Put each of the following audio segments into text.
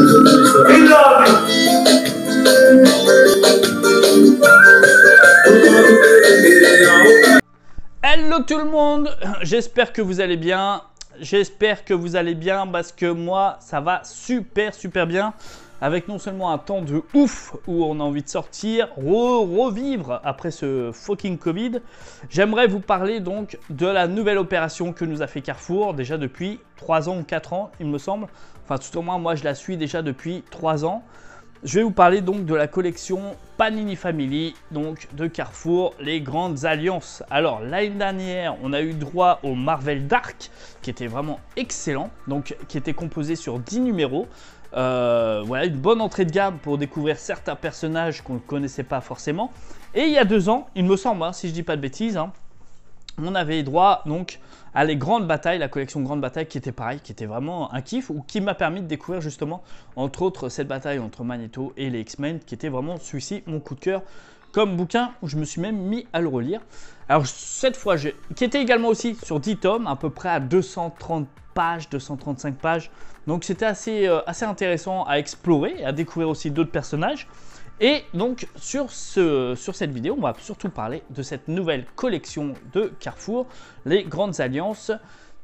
Hello tout le monde, j'espère que vous allez bien. J'espère que vous allez bien parce que moi ça va super bien. Avec non seulement un temps de ouf où on a envie de sortir, revivre après ce fucking Covid. J'aimerais vous parler donc de la nouvelle opération que nous a fait Carrefour déjà depuis 3 ans ou 4 ans il me semble. Enfin tout au moins moi je la suis déjà depuis 3 ans. Je vais vous parler donc de la collection Panini Family, donc de Carrefour, les grandes alliances. Alors l'année dernière, on a eu droit au Marvel Dark, qui était vraiment excellent, donc qui était composé sur 10 numéros. Voilà, une bonne entrée de gamme pour découvrir certains personnages qu'on ne connaissait pas forcément. Et il y a 2 ans, il me semble, hein, si je dis pas de bêtises, hein, on avait droit donc à les grandes batailles, la collection Grande Bataille qui était pareil, qui était vraiment un kiff ou qui m'a permis de découvrir justement entre autres cette bataille entre Magneto et les X-Men qui était vraiment celui-ci mon coup de cœur comme bouquin où je me suis même mis à le relire. Alors cette fois, qui était également aussi sur 10 tomes, à peu près à 230 pages, 235 pages. Donc c'était assez intéressant à explorer et à découvrir aussi d'autres personnages. Et donc sur cette vidéo, on va surtout parler de cette nouvelle collection de Carrefour, les grandes alliances,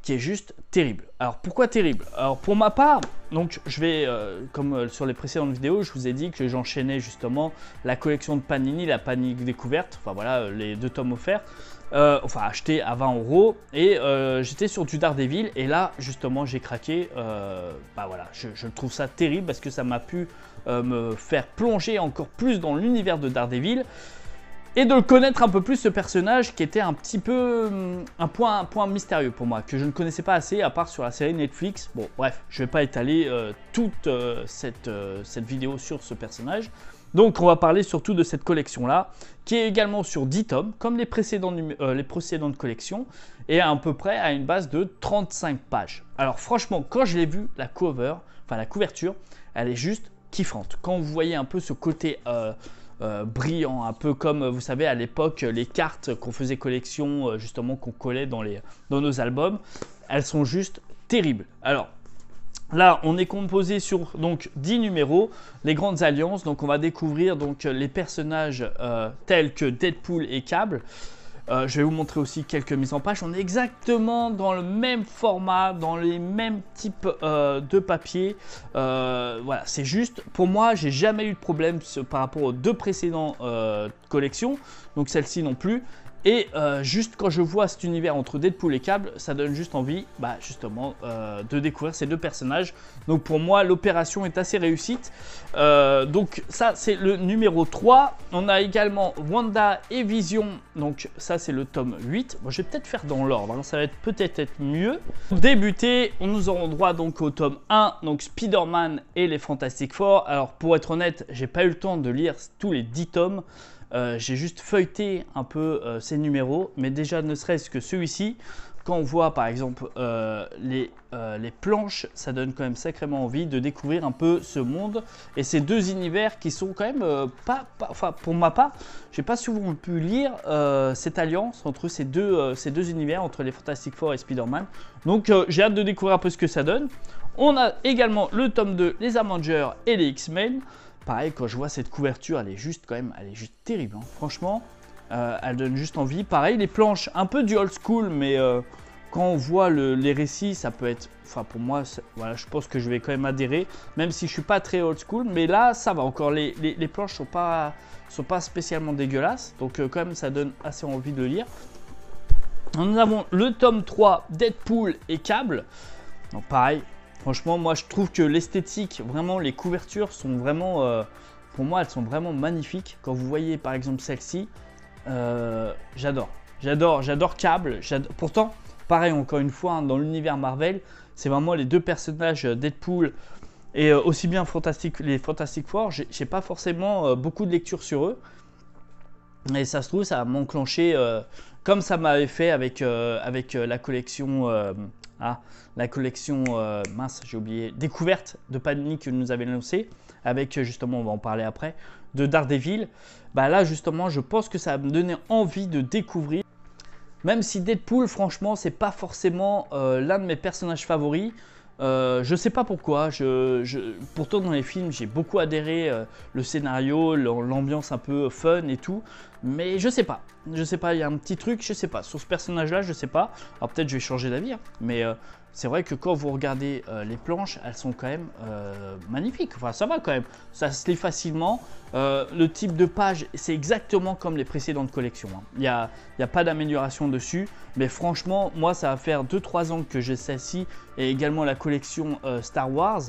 qui est juste terrible. Alors pourquoi terrible? Alors pour ma part, donc je vais, comme sur les précédentes vidéos, je vous ai dit que j'enchaînais justement la collection de Panini, la Panini découverte, enfin voilà les 2 tomes offerts, enfin achetés à 20 €, et j'étais sur du Daredevil, et là justement j'ai craqué, bah voilà, je trouve ça terrible parce que ça m'a pu me faire plonger encore plus dans l'univers de Daredevil et de le connaître un peu plus, ce personnage qui était un petit peu un point mystérieux pour moi, que je ne connaissais pas assez à part sur la série Netflix. Bon bref, je ne vais pas étaler toute cette vidéo sur ce personnage. Donc on va parler surtout de cette collection là, qui est également sur 10 tomes, comme les précédentes collections, et à peu près à une base de 35 pages. Alors franchement, quand je l'ai vu, la couverture, elle est juste kiffante. Quand vous voyez un peu ce côté brillant, un peu comme vous savez à l'époque les cartes qu'on faisait collection, justement qu'on collait dans nos albums, elles sont juste terribles. Alors là, on est composé sur donc 10 numéros, les grandes alliances. Donc on va découvrir donc les personnages tels que Deadpool et Cable. Je vais vous montrer aussi quelques mises en page. On est exactement dans le même format, dans les mêmes types de papier. Voilà, c'est juste, pour moi, j'ai jamais eu de problème par rapport aux 2 précédentes collections. Donc celle-ci non plus. Et juste quand je vois cet univers entre Deadpool et Cable, ça donne juste envie, bah, justement, de découvrir ces 2 personnages. Donc pour moi, l'opération est assez réussite. Donc ça, c'est le numéro 3. On a également Wanda et Vision. Donc ça, c'est le tome 8. Bon, je vais peut-être faire dans l'ordre, hein. Ça va peut-être être mieux. Pour débuter, nous aurons droit donc au tome 1, donc Spider-Man et les Fantastic Four. Alors pour être honnête, j'ai pas eu le temps de lire tous les 10 tomes. J'ai juste feuilleté un peu ces numéros, mais déjà ne serait-ce que celui-ci, quand on voit par exemple les planches, ça donne quand même sacrément envie de découvrir un peu ce monde et ces 2 univers qui sont quand même enfin pour ma part, j'ai pas souvent pu lire cette alliance entre ces deux univers, entre les Fantastic Four et Spider-Man. Donc j'ai hâte de découvrir un peu ce que ça donne. On a également le tome 2, les Avengers et les X-Men. Pareil, quand je vois cette couverture, elle est juste terrible, hein. Franchement, elle donne juste envie. Pareil, les planches, un peu du old school, mais quand on voit les récits, ça peut être... Enfin, pour moi, voilà, je pense que je vais quand même adhérer, même si je suis pas très old school. Mais là, ça va encore. Les planches sont pas spécialement dégueulasses. Donc, quand même, ça donne assez envie de lire. Nous avons le tome 3, Deadpool et Cable. Donc, pareil. Franchement, moi, je trouve que l'esthétique, vraiment, les couvertures sont vraiment... pour moi, elles sont vraiment magnifiques. Quand vous voyez, par exemple, celle-ci, j'adore. J'adore Cable. Pourtant, pareil, encore une fois, hein, dans l'univers Marvel, c'est vraiment les 2 personnages Deadpool et aussi bien les Fantastic Four. J'ai pas forcément beaucoup de lecture sur eux. Et ça se trouve, ça va m'enclencher comme ça m'avait fait avec la collection... la collection, mince, j'ai oublié, découverte de Panini que nous avait annoncé, avec justement, on va en parler après, de Daredevil. Bah là, justement, je pense que ça va me donner envie de découvrir. Même si Deadpool, franchement, c'est pas forcément l'un de mes personnages favoris, Je sais pas pourquoi. Pourtant, dans les films, j'ai beaucoup adhéré. Le scénario, l'ambiance un peu fun et tout. Mais je sais pas. Je sais pas, il y a un petit truc, je sais pas. Sur ce personnage-là, je sais pas. Alors peut-être je vais changer d'avis. Hein, mais c'est vrai que quand vous regardez les planches, elles sont quand même magnifiques. Enfin, ça va quand même. Ça se lit facilement. Le type de page, c'est exactement comme les précédentes collections. Hein. Il n'y a pas d'amélioration dessus. Mais franchement, moi, ça va faire 2-3 ans que j'ai celle-ci. Et également la collection Star Wars.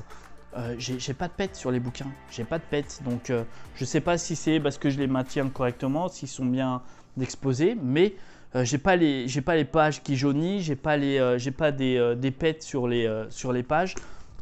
J'ai pas de pets sur les bouquins. J'ai pas de pets. Donc, je sais pas si c'est parce que je les maintiens correctement, s'ils sont bien exposés. Mais j'ai pas les pages qui jaunissent. J'ai pas des pets sur les pages.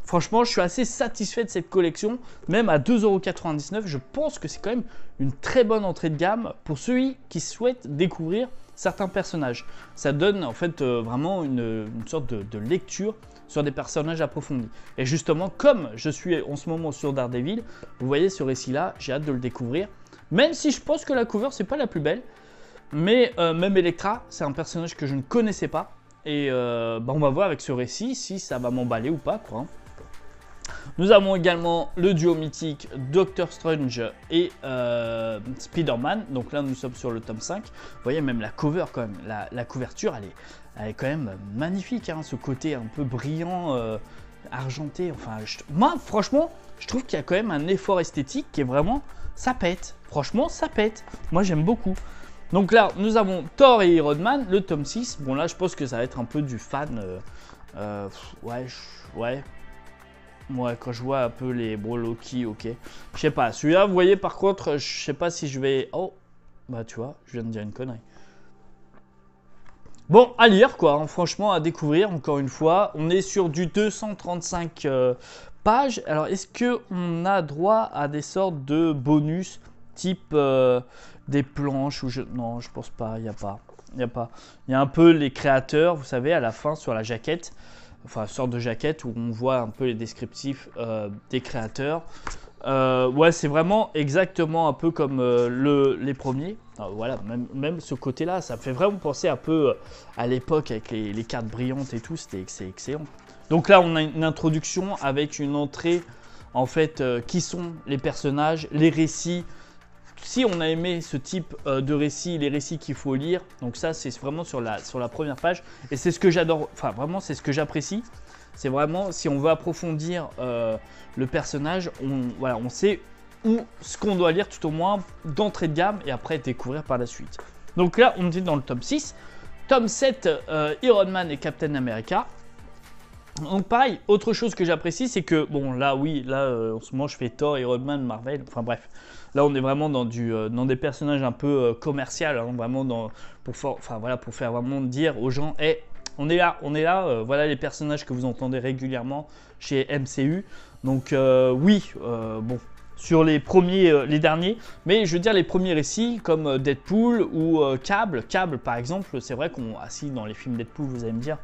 Franchement, je suis assez satisfait de cette collection. Même à 2,99 €, je pense que c'est quand même une très bonne entrée de gamme pour ceux qui souhaitent découvrir certains personnages. Ça donne en fait vraiment une sorte de lecture sur des personnages approfondis. Et justement, comme je suis en ce moment sur Daredevil, vous voyez ce récit-là, j'ai hâte de le découvrir. Même si je pense que la cover, c'est pas la plus belle. Mais même Elektra, c'est un personnage que je ne connaissais pas. Et on va voir avec ce récit si ça va m'emballer ou pas, quoi. Nous avons également le duo mythique Doctor Strange et Spider-Man. Donc là, nous sommes sur le tome 5. Vous voyez, même la cover, quand même, la couverture, elle est quand même magnifique. Hein, ce côté un peu brillant, argenté. Enfin, moi, franchement, je trouve qu'il y a quand même un effort esthétique qui est vraiment... Ça pète. Franchement, ça pète. Moi, j'aime beaucoup. Donc là, nous avons Thor et Iron Man, le tome 6. Bon, là, je pense que ça va être un peu du fan. Ouais. Moi, quand je vois un peu les Loki, ok. Je sais pas. Celui-là, vous voyez, par contre, je sais pas si je vais... Oh, bah tu vois, je viens de dire une connerie. Bon, à lire, quoi. Hein, franchement, à découvrir, encore une fois. On est sur du 235 pages. Alors, est-ce qu'on a droit à des sortes de bonus type des planches ou Non, je pense pas. Il n'y a pas. Il y a un peu les créateurs, vous savez, à la fin, sur la jaquette. Enfin, une sorte de jaquette où on voit un peu les descriptifs des créateurs. Ouais, c'est vraiment exactement un peu comme les premiers. Alors, voilà, même ce côté-là, ça me fait vraiment penser un peu à l'époque avec les cartes brillantes et tout. C'est excellent. Donc là, on a une introduction avec une entrée, en fait, qui sont les personnages, les récits. Si on a aimé ce type de récits, les récits qu'il faut lire, donc ça c'est vraiment sur la première page et c'est ce que j'adore, enfin vraiment c'est ce que j'apprécie, c'est vraiment si on veut approfondir le personnage, on sait ce qu'on doit lire tout au moins d'entrée de gamme et après découvrir par la suite. Donc là on est dans le tome 6, tome 7 Iron Man et Captain America. Donc pareil, autre chose que j'apprécie, c'est que, bon là oui, en ce moment je fais Thor, Iron Man, Marvel, enfin bref. Là on est vraiment dans des personnages un peu commerciaux, hein, vraiment pour faire vraiment dire aux gens, hey, on est là, voilà les personnages que vous entendez régulièrement chez MCU. Donc oui, bon, sur les derniers, mais je veux dire les premiers récits comme Deadpool ou Cable par exemple, c'est vrai qu'on assis dans les films Deadpool, vous allez me dire,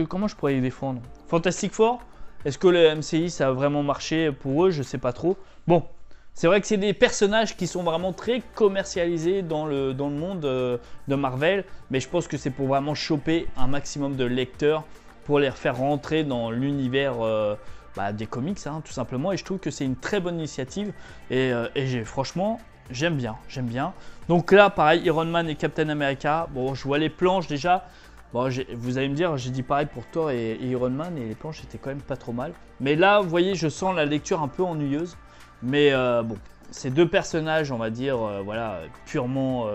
comment je pourrais les défendre? Fantastic Four, est-ce que le MCI ça a vraiment marché pour eux? Je sais pas trop. Bon, c'est vrai que c'est des personnages qui sont vraiment très commercialisés dans le monde de Marvel, mais je pense que c'est pour vraiment choper un maximum de lecteurs pour les faire rentrer dans l'univers des comics, hein, tout simplement. Et je trouve que c'est une très bonne initiative et franchement, j'aime bien. Donc là, pareil, Iron Man et Captain America. Bon, je vois les planches déjà. Bon, vous allez me dire, j'ai dit pareil pour Thor et Iron Man et les planches étaient quand même pas trop mal. Mais là, vous voyez, je sens la lecture un peu ennuyeuse. Mais bon, ces deux personnages, on va dire, voilà, purement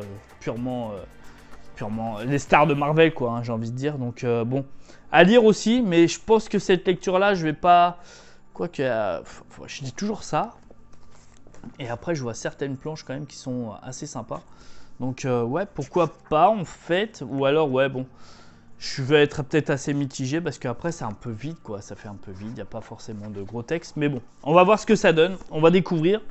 les stars de Marvel, quoi, hein, j'ai envie de dire. Donc bon, à lire aussi, mais je pense que cette lecture-là, je vais pas... Quoique, je dis toujours ça. Et après, je vois certaines planches quand même qui sont assez sympas. Donc ouais, pourquoi pas en fait. Ou alors, ouais, bon... Je vais être peut-être assez mitigé parce qu'après c'est un peu vide, quoi. Ça fait un peu vide, il n'y a pas forcément de gros texte. Mais bon, on va voir ce que ça donne, on va découvrir.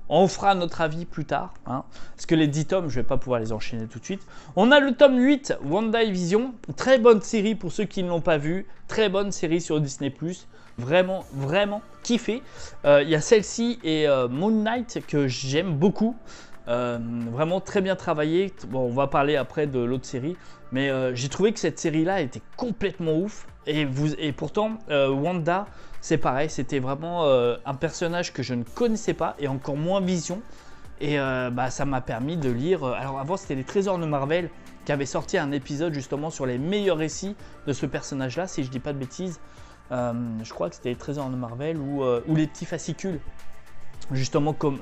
On fera notre avis plus tard, hein, parce que les 10 tomes, je ne vais pas pouvoir les enchaîner tout de suite. On a le tome 8, WandaVision. Très bonne série pour ceux qui ne l'ont pas vu. Très bonne série sur Disney+. Vraiment, vraiment kiffé. Il y a celle-ci et Moon Knight que j'aime beaucoup. Vraiment très bien travaillé. Bon, on va parler après de l'autre série, mais j'ai trouvé que cette série-là était complètement ouf. Et pourtant, Wanda, c'est pareil, c'était vraiment un personnage que je ne connaissais pas et encore moins Vision. Et ça m'a permis de lire. Alors avant, c'était les Trésors de Marvel qui avait sorti un épisode justement sur les meilleurs récits de ce personnage-là, si je dis pas de bêtises. Je crois que c'était les Trésors de Marvel ou les petits fascicules. Justement, comme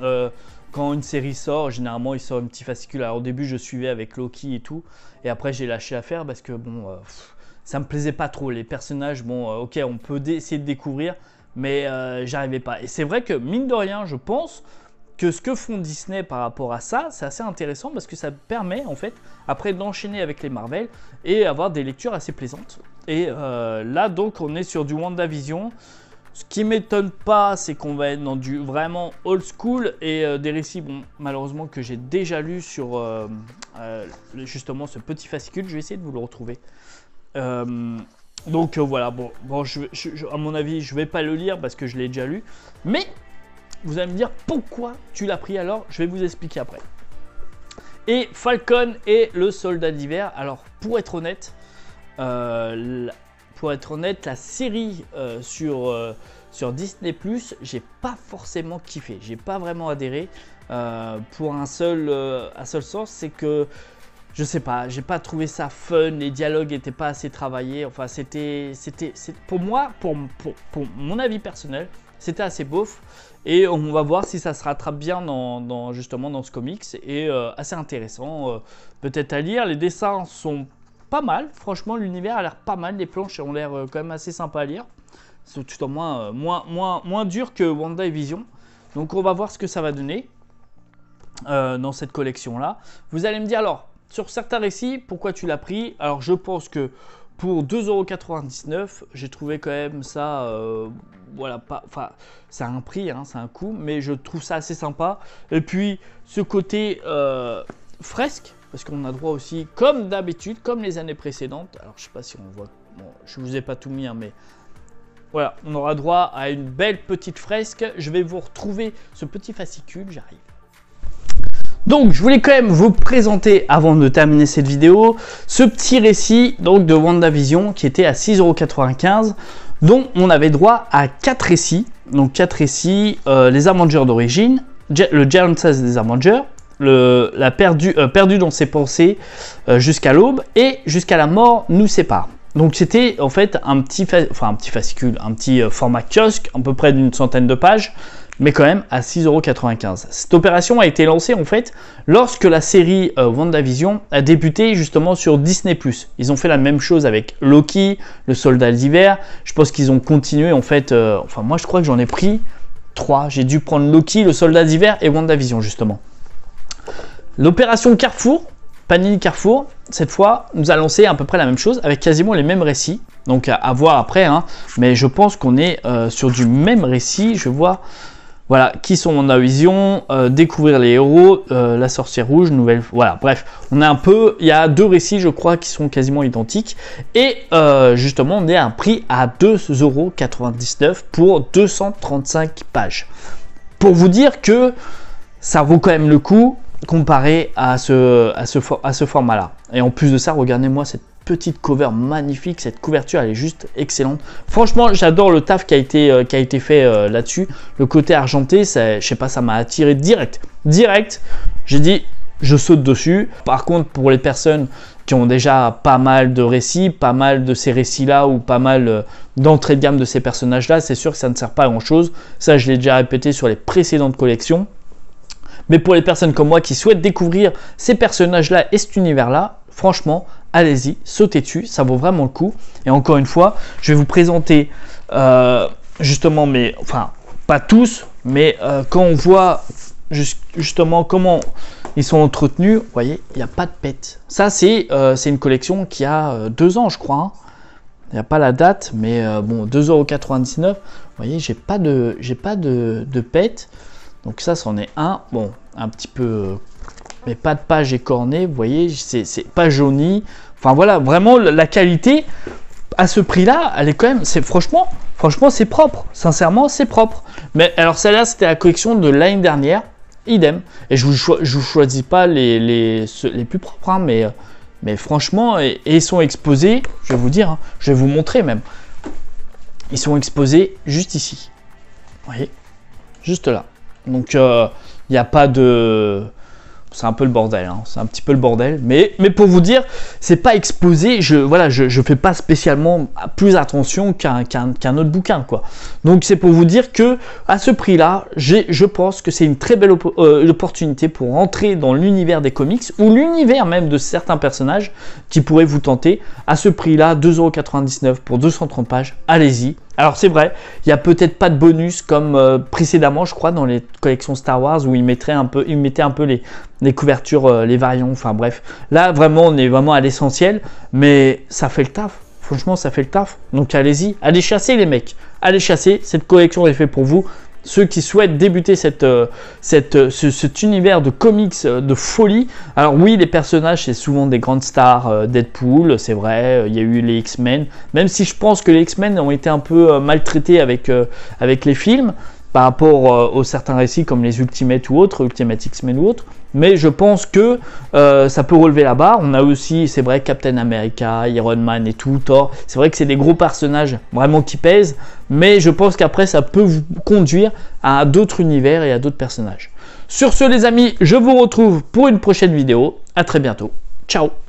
quand une série sort, généralement il sort un petit fascicule. Alors au début, je suivais avec Loki et tout, et après j'ai lâché l'affaire parce que bon, ça me plaisait pas trop. Les personnages, bon, ok, on peut essayer de découvrir, mais j'arrivais pas. Et c'est vrai que mine de rien, je pense que ce que font Disney par rapport à ça, c'est assez intéressant parce que ça permet en fait après d'enchaîner avec les Marvel et avoir des lectures assez plaisantes. Et là donc on est sur du WandaVision. Ce qui m'étonne pas, c'est qu'on va être dans du vraiment old school et des récits, bon, malheureusement que j'ai déjà lu sur justement ce petit fascicule. Je vais essayer de vous le retrouver. Donc voilà, bon à mon avis, je vais pas le lire parce que je l'ai déjà lu, mais vous allez me dire pourquoi tu l'as pris, alors je vais vous expliquer après. Et Falcon et le soldat d'hiver. Alors pour être honnête, la série sur Disney+, j'ai pas forcément kiffé, j'ai pas vraiment adhéré pour un seul sens, c'est que je sais pas, j'ai pas trouvé ça fun, les dialogues n'étaient pas assez travaillés, enfin c'était pour moi, pour mon avis personnel, c'était assez beauf. Et on va voir si ça se rattrape bien justement dans ce comics. Et assez intéressant, peut-être à lire. Les dessins sont pas mal. Franchement, l'univers a l'air pas mal. Les planches ont l'air quand même assez sympa à lire. C'est tout en moins dur que Wanda et Vision. Donc on va voir ce que ça va donner dans cette collection-là. Vous allez me dire alors, sur certains récits, pourquoi tu l'as pris? Alors je pense que pour 2,99 €, j'ai trouvé quand même ça, voilà, enfin, c'est un prix, hein, c'est un coût, mais je trouve ça assez sympa. Et puis, ce côté fresque, parce qu'on a droit aussi, comme d'habitude, comme les années précédentes. Alors, je sais pas si on voit, bon, je vous ai pas tout mis, hein, mais voilà, on aura droit à une belle petite fresque. Je vais vous retrouver ce petit fascicule, j'arrive. Donc, je voulais quand même vous présenter, avant de terminer cette vidéo, ce petit récit donc, de WandaVision qui était à 6,95 €, dont on avait droit à 4 récits. Donc, 4 récits, les Avengers d'origine, le Giant Size des Avengers, perdu dans ses pensées jusqu'à l'aube, et jusqu'à la mort nous sépare. Donc, c'était en fait un petit fascicule, un petit format kiosque, à peu près d'une centaine de pages, mais quand même à 6,95 €. Cette opération a été lancée en fait lorsque la série WandaVision a débuté justement sur Disney+. Ils ont fait la même chose avec Loki, le soldat d'hiver. Je pense qu'ils ont continué en fait, enfin moi je crois que j'en ai pris 3. J'ai dû prendre Loki, le soldat d'hiver et WandaVision justement. L'opération Carrefour, Panini Carrefour, cette fois nous a lancé à peu près la même chose avec quasiment les mêmes récits. Donc à voir après, hein, mais je pense qu'on est sur du même récit. Je vois... Voilà, qui sont WandaVision, découvrir les héros, la sorcière rouge, nouvelle... Voilà, bref, on a un peu... Il y a 2 récits, je crois, qui sont quasiment identiques. Et justement, on est à un prix à 2,99 € pour 235 pages. Pour vous dire que ça vaut quand même le coup comparé à ce format-là. Et en plus de ça, regardez-moi cette petite cover magnifique, cette couverture elle est juste excellente. Franchement, j'adore le taf qui a été fait là-dessus. Le côté argenté, ça, je sais pas, ça m'a attiré direct. J'ai dit, je saute dessus. Par contre, pour les personnes qui ont déjà pas mal de récits, pas mal de ces récits-là ou pas mal d'entrée de gamme de ces personnages-là, c'est sûr que ça ne sert pas à grand-chose. Ça, je l'ai déjà répété sur les précédentes collections. Mais pour les personnes comme moi qui souhaitent découvrir ces personnages-là et cet univers-là, franchement, allez-y, sautez dessus, ça vaut vraiment le coup. Et encore une fois, je vais vous présenter justement, mais enfin, pas tous, mais quand on voit justement comment ils sont entretenus, vous voyez, il n'y a pas de pète. Ça, c'est une collection qui a 2 ans, je crois. Hein. Il n'y a pas la date, mais bon, 2,99 €. Vous voyez, j'ai pas de pète. Donc ça, c'en est un. Bon, un petit peu... mais pas de page écornée, vous voyez, c'est pas jauni. Enfin voilà, vraiment la qualité à ce prix-là, elle est quand même, franchement c'est propre. Sincèrement, c'est propre. Mais alors celle-là, c'était la collection de l'année dernière. idem. Et je vous choisis pas les plus propres, hein, mais franchement, et ils sont exposés, je vais vous dire, hein, je vais vous montrer même. Ils sont exposés juste ici. Vous voyez? Juste là. Donc, il n'y a pas de... C'est un peu le bordel, hein. C'est un petit peu le bordel. Mais pour vous dire, c'est pas exposé. Je fais pas spécialement plus attention qu'un autre bouquin, quoi. Donc c'est pour vous dire que à ce prix-là, je pense que c'est une très belle opportunité pour entrer dans l'univers des comics ou l'univers même de certains personnages qui pourraient vous tenter. À ce prix-là, 2,99 € pour 230 pages. Allez-y. Alors c'est vrai, il n'y a peut-être pas de bonus comme précédemment, je crois, dans les collections Star Wars où ils mettaient un peu les couvertures, les variants, enfin bref. Là, vraiment, on est vraiment à l'essentiel, mais ça fait le taf. Franchement, ça fait le taf. Donc allez-y, allez chasser les mecs. Allez chasser, cette collection est faite pour vous. Ceux qui souhaitent débuter cet univers de comics de folie. Alors oui, les personnages, c'est souvent des grandes stars. Deadpool, c'est vrai, il y a eu les X-Men. Même si je pense que les X-Men ont été un peu maltraités avec les films par rapport aux certains récits comme les Ultimate ou autres, Ultimate X-Men ou autres. Mais je pense que ça peut relever la barre. On a aussi, c'est vrai, Captain America, Iron Man et tout, Thor. C'est vrai que c'est des gros personnages vraiment qui pèsent. Mais je pense qu'après, ça peut vous conduire à d'autres univers et à d'autres personnages. Sur ce, les amis, je vous retrouve pour une prochaine vidéo. À très bientôt. Ciao!